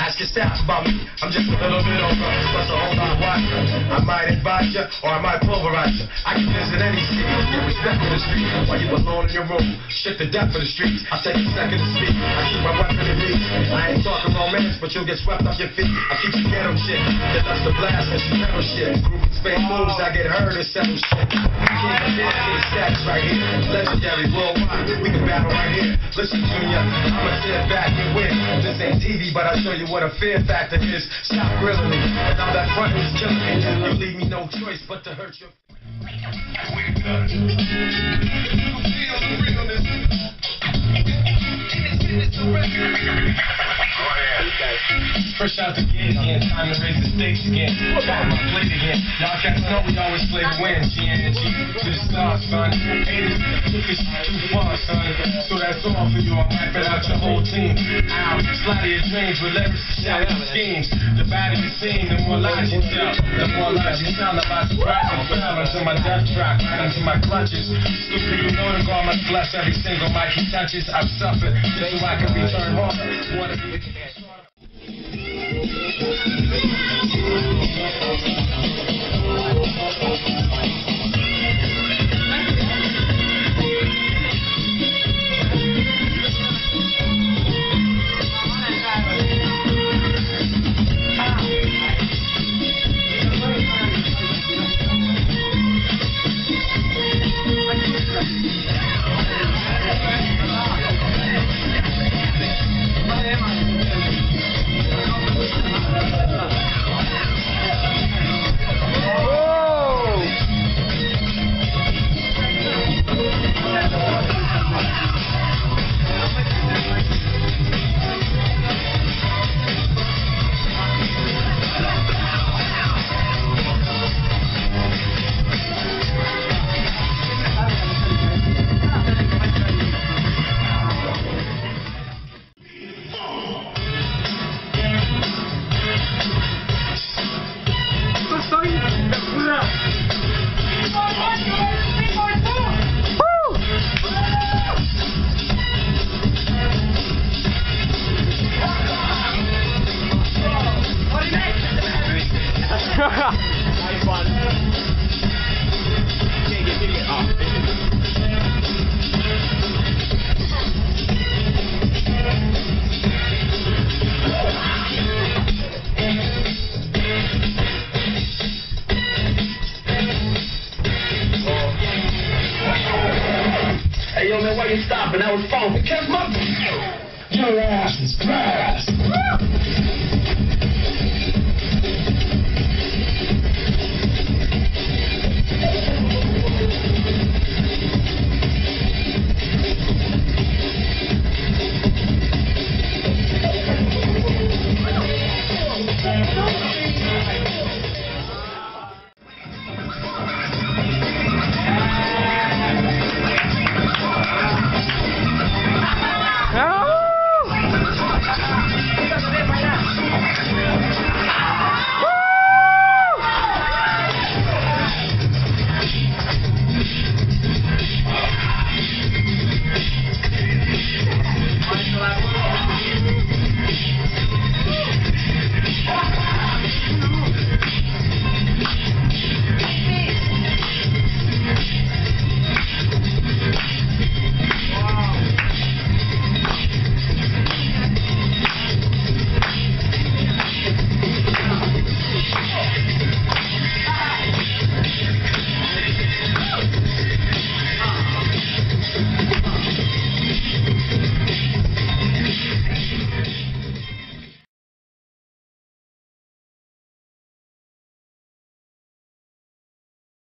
Ask your staff about me. I'm just a little bit over, plus a whole lot wiser. I might advise you, or I might pulverize you. I can visit any city, get respect for the street. While you alone in your room, shit the depth of the streets. I take a second to speak. I keep my weapon in reach. I ain't talking romance, but you'll get swept off your feet. I keep you ghetto shit, that loves to blast and she metal shit. Groupie Spain moves, I get heard and settle shit. King sex right here, legendary worldwide. We can battle right here. Listen, Junior, I'ma sit back and win. This ain't TV, but I'll show you what a fear factor is. Stop grilling me, and all that front is killing me. You leave me no choice but to hurt you. Fresh out the gate again, time to raise the stakes again. Look out my plate again. Y'all cats know we always play to win. G-N-G to the stars, son. Haters took this too far, son. So that's all for you. I'm wiping out your whole team. Ow, slide your dreams with lyrics to shout out schemes. The badder you sing, the more lies you tell. The more lies you tell about surprises. Fell into my death track, right into my clutches. Stupid, you know the garment bless every single mic he touches. I've suffered just so I can be turned on. Wanna be Hey, yo, man, why you stopping? That was fun. Because your ass is fast.